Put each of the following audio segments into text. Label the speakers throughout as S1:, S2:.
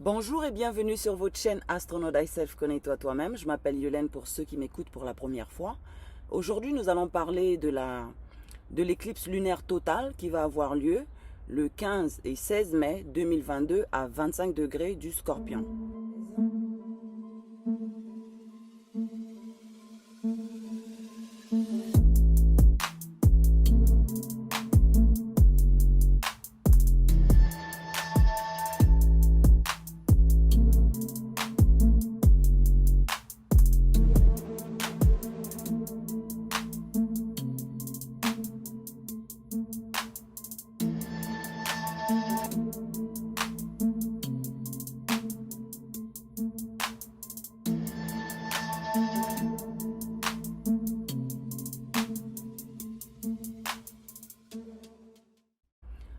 S1: Bonjour et bienvenue sur votre chaîne Astronaut Thyself, connais-toi toi-même. Je m'appelle Yolène pour ceux qui m'écoutent pour la première fois. Aujourd'hui, nous allons parler de l'éclipse lunaire totale qui va avoir lieu le 15 et 16 mai 2022 à 25 degrés du Scorpion.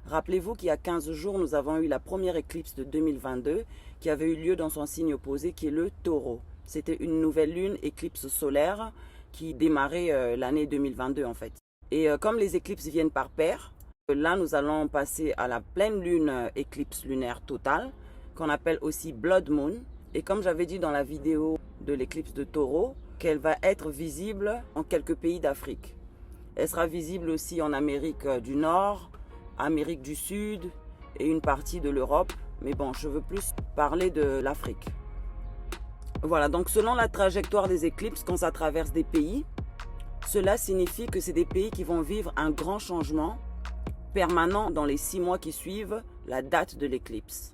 S1: Rappelez-vous qu'il y a 15 jours, nous avons eu la première éclipse de 2022 qui avait eu lieu dans son signe opposé qui est le Taureau. C'était une nouvelle lune, éclipse solaire qui démarrait l'année 2022 en fait. Et comme les éclipses viennent par paire, là nous allons passer à la pleine lune éclipse lunaire totale qu'on appelle aussi Blood Moon. Et comme j'avais dit dans la vidéo de l'éclipse de Taureau, qu'elle va être visible en quelques pays d'Afrique. Elle sera visible aussi en Amérique du Nord, Amérique du Sud et une partie de l'Europe. Mais bon, je veux plus parler de l'Afrique. Voilà, donc selon la trajectoire des éclipses, quand ça traverse des pays, cela signifie que c'est des pays qui vont vivre un grand changement permanent dans les 6 mois qui suivent la date de l'éclipse.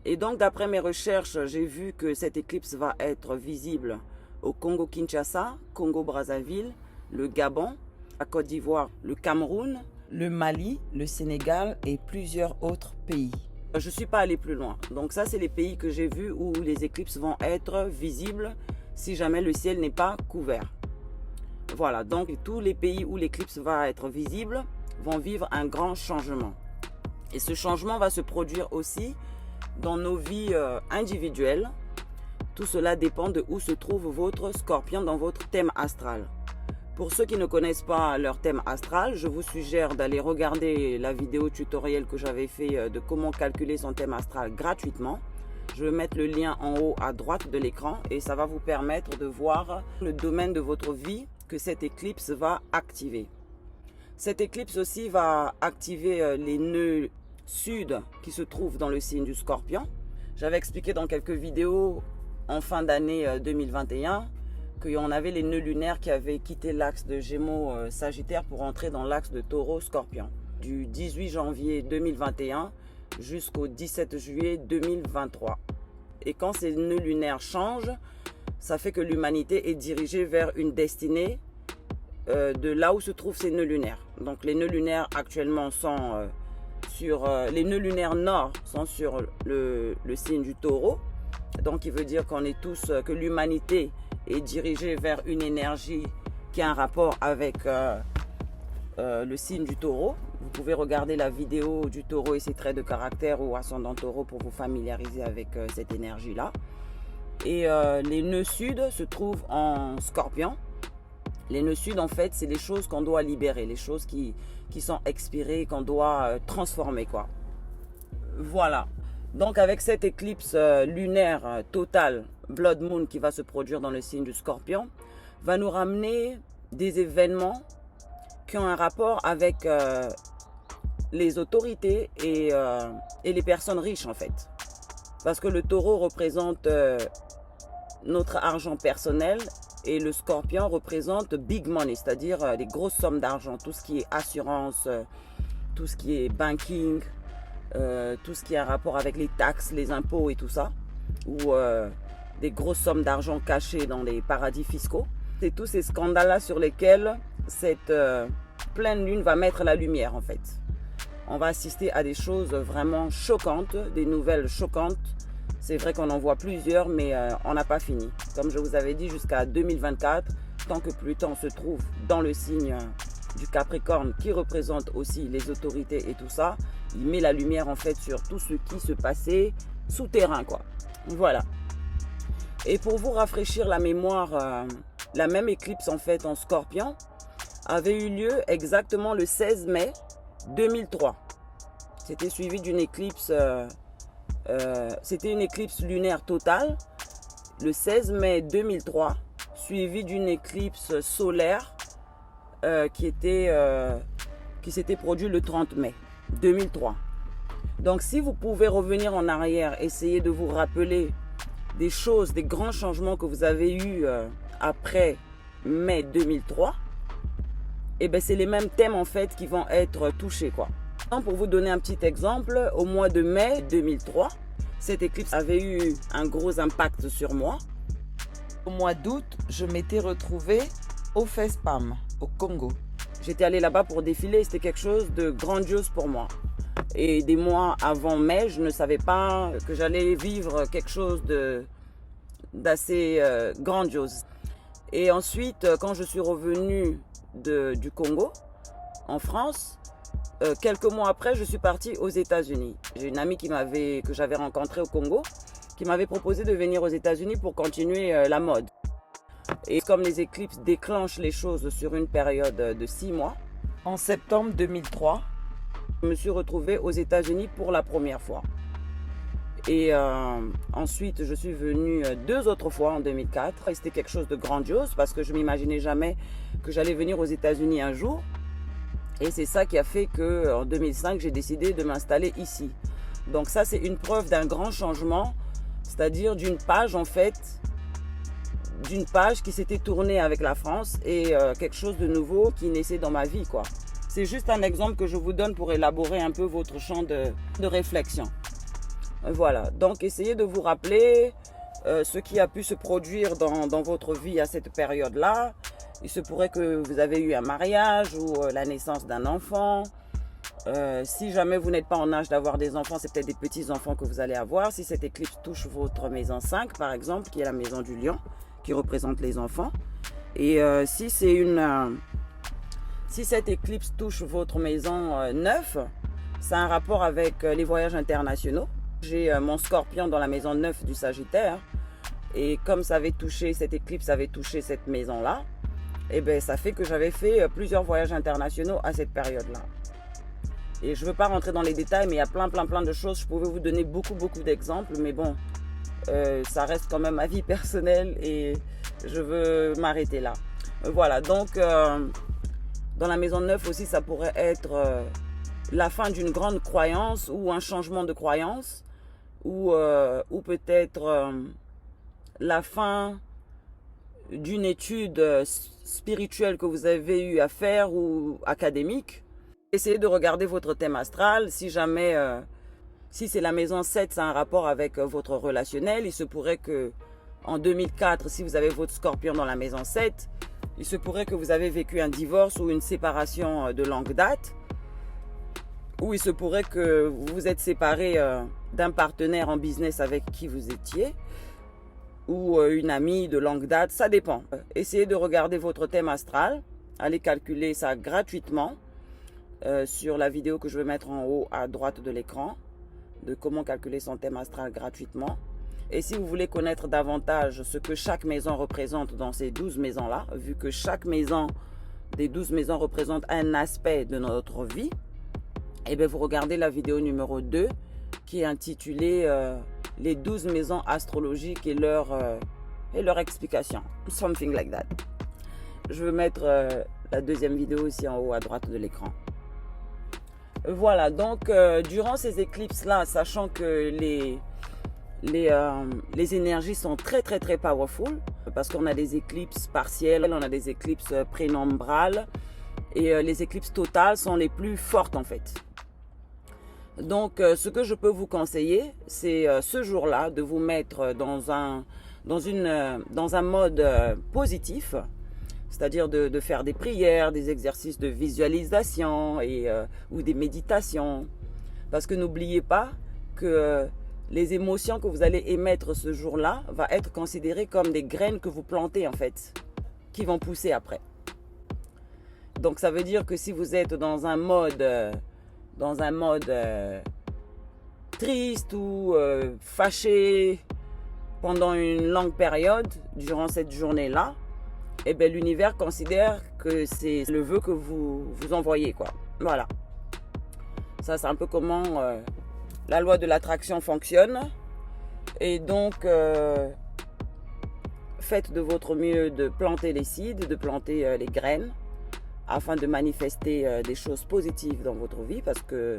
S1: Et donc, d'après mes recherches, j'ai vu que cette éclipse va être visible au Congo-Kinshasa, Congo-Brazzaville, le Gabon, la Côte d'Ivoire, le Cameroun, le Mali, le Sénégal et plusieurs autres pays. Je ne suis pas allée plus loin. Donc ça, c'est les pays que j'ai vus où les éclipses vont être visibles si jamais le ciel n'est pas couvert. Voilà, donc tous les pays où l'éclipse va être visible vont vivre un grand changement. Et ce changement va se produire aussi dans nos vies individuelles. Tout cela dépend de où se trouve votre scorpion dans votre thème astral. Pour ceux qui ne connaissent pas leur thème astral, je vous suggère d'aller regarder la vidéo tutoriel que j'avais fait de comment calculer son thème astral gratuitement. Je vais mettre le lien en haut à droite de l'écran et ça va vous permettre de voir le domaine de votre vie que cette éclipse va activer. Cette éclipse aussi va activer les nœuds sud qui se trouvent dans le signe du Scorpion. J'avais expliqué dans quelques vidéos en fin d'année 2021 qu'on avait les nœuds lunaires qui avaient quitté l'axe de Gémeaux-Sagittaire pour entrer dans l'axe de Taureau-Scorpion. Du 18 janvier 2021 jusqu'au 17 juillet 2023. Et quand ces nœuds lunaires changent, ça fait que l'humanité est dirigée vers une destinée de là où se trouvent ces nœuds lunaires. Donc les nœuds lunaires actuellement sont les nœuds lunaires nord sont sur le signe du Taureau. Donc il veut dire qu'on est tous, que l'humanité est dirigée vers une énergie qui a un rapport avec le signe du Taureau. Vous pouvez regarder la vidéo du Taureau et ses traits de caractère ou ascendant Taureau pour vous familiariser avec cette énergie-là. Et les nœuds sud se trouvent en Scorpion. Les nœuds sud, en fait, c'est les choses qu'on doit libérer, les choses qui sont expirées, qu'on doit transformer, quoi. Voilà. Donc, avec cette éclipse lunaire totale, Blood Moon, qui va se produire dans le signe du Scorpion, va nous ramener des événements qui ont un rapport avec les autorités et les personnes riches, en fait. Parce que le Taureau représente notre argent personnel et le Scorpion représente big money, c'est-à-dire les grosses sommes d'argent, tout ce qui est assurance, tout ce qui est banking, tout ce qui a un rapport avec les taxes, les impôts et tout ça, ou des grosses sommes d'argent cachées dans les paradis fiscaux. C'est tous ces scandales-là sur lesquels cette pleine lune va mettre la lumière en fait. On va assister à des choses vraiment choquantes, des nouvelles choquantes. C'est vrai qu'on en voit plusieurs, mais on n'a pas fini. Comme je vous avais dit, jusqu'à 2024, tant que Pluton se trouve dans le signe du Capricorne, qui représente aussi les autorités et tout ça, il met la lumière en fait sur tout ce qui se passait souterrain, quoi. Voilà. Et pour vous rafraîchir la mémoire, la même éclipse en fait en Scorpion avait eu lieu exactement le 16 mai 2003. C'était suivi d'une éclipse C'était une éclipse lunaire totale le 16 mai 2003, suivie d'une éclipse solaire qui s'était produite le 30 mai 2003. Donc si vous pouvez revenir en arrière, essayer de vous rappeler des choses, des grands changements que vous avez eus après mai 2003, et ben c'est les mêmes thèmes en fait qui vont être touchés quoi. Pour vous donner un petit exemple, au mois de mai 2003, cette éclipse avait eu un gros impact sur moi. Au mois d'août, je m'étais retrouvée au FESPAM, au Congo. J'étais allée là-bas pour défiler, c'était quelque chose de grandiose pour moi. Et des mois avant mai, je ne savais pas que j'allais vivre quelque chose d'assez grandiose. Et ensuite, quand je suis revenue du Congo, en France, quelques mois après, je suis partie aux États-Unis. J'ai une amie que j'avais rencontrée au Congo qui m'avait proposé de venir aux États-Unis pour continuer la mode. Et comme les éclipses déclenchent les choses sur une période de 6 mois, en septembre 2003, je me suis retrouvée aux États-Unis pour la première fois. Et ensuite, je suis venue 2 autres fois en 2004. Et c'était quelque chose de grandiose parce que je ne m'imaginais jamais que j'allais venir aux États-Unis un jour. Et c'est ça qui a fait qu'en 2005, j'ai décidé de m'installer ici. Donc ça, c'est une preuve d'un grand changement, c'est-à-dire d'une page en fait, d'une page qui s'était tournée avec la France et quelque chose de nouveau qui naissait dans ma vie, quoi. C'est juste un exemple que je vous donne pour élaborer un peu votre champ de réflexion. Voilà, donc essayez de vous rappeler ce qui a pu se produire dans votre vie à cette période-là. Il se pourrait que vous avez eu un mariage ou la naissance d'un enfant. Si jamais vous n'êtes pas en âge d'avoir des enfants, c'est peut-être des petits-enfants que vous allez avoir. Si cette éclipse touche votre maison 5, par exemple, qui est la maison du lion, qui représente les enfants. Et si cette éclipse touche votre maison 9, ça a un rapport avec les voyages internationaux. J'ai mon scorpion dans la maison 9 du Sagittaire. Et comme cette éclipse avait touché cette maison-là, et ben ça fait que j'avais fait plusieurs voyages internationaux à cette période-là. Et je ne veux pas rentrer dans les détails, mais il y a plein de choses. Je pouvais vous donner beaucoup d'exemples, mais bon, ça reste quand même ma vie personnelle et je veux m'arrêter là. Voilà, donc dans la maison 9 aussi, ça pourrait être la fin d'une grande croyance ou un changement de croyance ou peut-être la fin d'une étude spirituelle que vous avez eu à faire ou académique. Essayez de regarder votre thème astral. Si jamais, si c'est la maison 7, ça a un rapport avec votre relationnel. Il se pourrait que en 2004, si vous avez votre scorpion dans la maison 7, il se pourrait que vous avez vécu un divorce ou une séparation de longue date. Ou il se pourrait que vous vous êtes séparé d'un partenaire en business avec qui vous étiez. Ou une amie de longue date, ça dépend. Essayez de regarder votre thème astral. Allez calculer ça gratuitement sur la vidéo que je vais mettre en haut à droite de l'écran, de comment calculer son thème astral gratuitement. Et si vous voulez connaître davantage ce que chaque maison représente dans ces 12 maisons-là, vu que chaque maison des 12 maisons représente un aspect de notre vie, et bien vous regardez la vidéo numéro 2 qui est intitulée les 12 maisons astrologiques et leur explication. Something like that. Je vais mettre la deuxième vidéo aussi en haut à droite de l'écran. Voilà, donc durant ces éclipses-là, sachant que les énergies sont très powerful, parce qu'on a des éclipses partielles, on a des éclipses prénombrales, et les éclipses totales sont les plus fortes en fait. Donc, ce que je peux vous conseiller, c'est ce jour-là de vous mettre dans un mode positif, c'est-à-dire de faire des prières, des exercices de visualisation ou des méditations. Parce que n'oubliez pas que les émotions que vous allez émettre ce jour-là vont être considérées comme des graines que vous plantez en fait, qui vont pousser après. Donc, ça veut dire que si vous êtes dans un mode triste ou fâché pendant une longue période durant cette journée-là, eh bien, l'univers considère que c'est le vœu que vous envoyez, quoi. Voilà. Ça, c'est un peu comment La loi de l'attraction fonctionne. Et donc, faites de votre mieux de planter les seeds, de planter les graines, afin de manifester des choses positives dans votre vie, parce que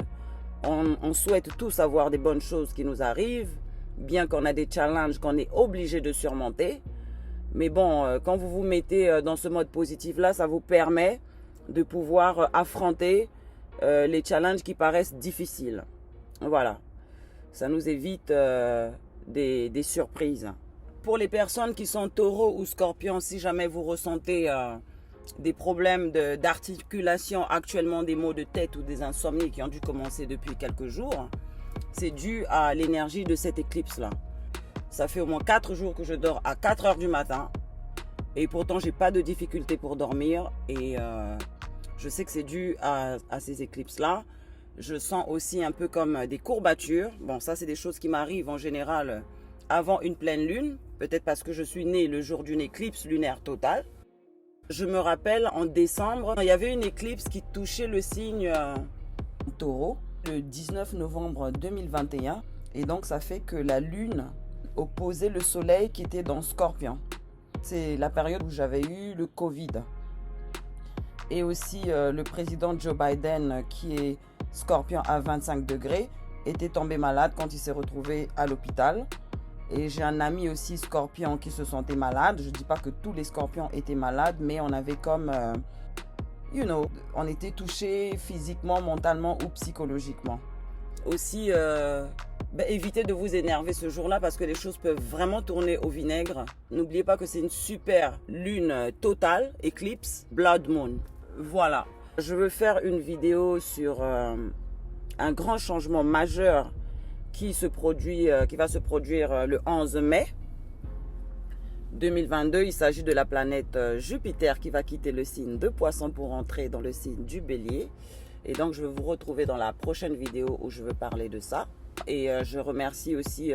S1: on souhaite tous avoir des bonnes choses qui nous arrivent, bien qu'on a des challenges qu'on est obligé de surmonter. Mais bon, quand vous vous mettez dans ce mode positif-là, ça vous permet de pouvoir affronter les challenges qui paraissent difficiles. Voilà, ça nous évite des surprises. Pour les personnes qui sont taureaux ou scorpions, si jamais vous ressentez des problèmes d'articulation, actuellement des maux de tête ou des insomnies qui ont dû commencer depuis quelques jours, c'est dû à l'énergie de cette éclipse-là. Ça fait au moins 4 jours que je dors à 4 heures du matin et pourtant j'ai pas de difficulté pour dormir, et je sais que c'est dû à ces éclipses-là. Je sens aussi un peu comme des courbatures. Bon, ça c'est des choses qui m'arrivent en général avant une pleine lune, peut-être parce que je suis née le jour d'une éclipse lunaire totale. Je me rappelle en décembre, il y avait une éclipse qui touchait le signe Taureau le 19 novembre 2021, et donc ça fait que la lune opposait le soleil qui était dans Scorpion. C'est la période où j'avais eu le Covid. Et aussi le président Joe Biden, qui est Scorpion à 25 degrés, était tombé malade quand il s'est retrouvé à l'hôpital. Et j'ai un ami aussi Scorpion qui se sentait malade. Je ne dis pas que tous les Scorpions étaient malades, mais on avait comme, on était touchés physiquement, mentalement ou psychologiquement. Aussi, évitez de vous énerver ce jour-là parce que les choses peuvent vraiment tourner au vinaigre. N'oubliez pas que c'est une super lune totale, éclipse, Blood Moon. Voilà. Je veux faire une vidéo sur un grand changement majeur qui va se produire le 11 mai 2022. Il s'agit de la planète Jupiter qui va quitter le signe de Poisson pour entrer dans le signe du Bélier. Et donc, je vais vous retrouver dans la prochaine vidéo où je veux parler de ça. Et je remercie aussi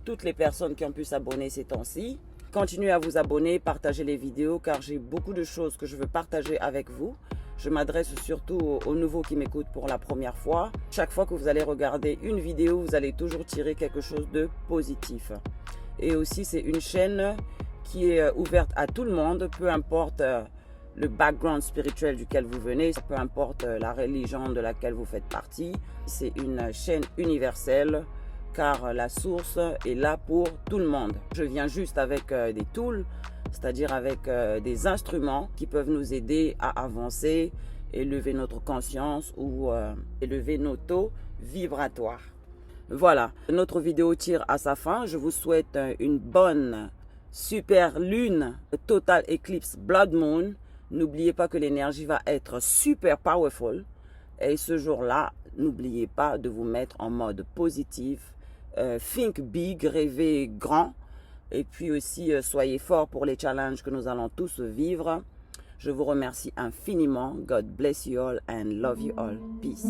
S1: toutes les personnes qui ont pu s'abonner ces temps-ci. Continuez à vous abonner, partagez les vidéos, car j'ai beaucoup de choses que je veux partager avec vous. Je m'adresse surtout aux nouveaux qui m'écoutent pour la première fois. Chaque fois que vous allez regarder une vidéo, vous allez toujours tirer quelque chose de positif. Et aussi, c'est une chaîne qui est ouverte à tout le monde, peu importe le background spirituel duquel vous venez, peu importe la religion de laquelle vous faites partie. C'est une chaîne universelle, car la source est là pour tout le monde. Je viens juste avec des tools, c'est-à-dire avec des instruments qui peuvent nous aider à avancer, élever notre conscience ou élever nos taux vibratoires. Voilà, notre vidéo tire à sa fin. Je vous souhaite une bonne, super lune, total eclipse Blood Moon. N'oubliez pas que l'énergie va être super powerful. Et ce jour-là, n'oubliez pas de vous mettre en mode positif. Think big, rêvez grand. Et puis aussi, soyez forts pour les challenges que nous allons tous vivre. Je vous remercie infiniment. God bless you all and love you all. Peace.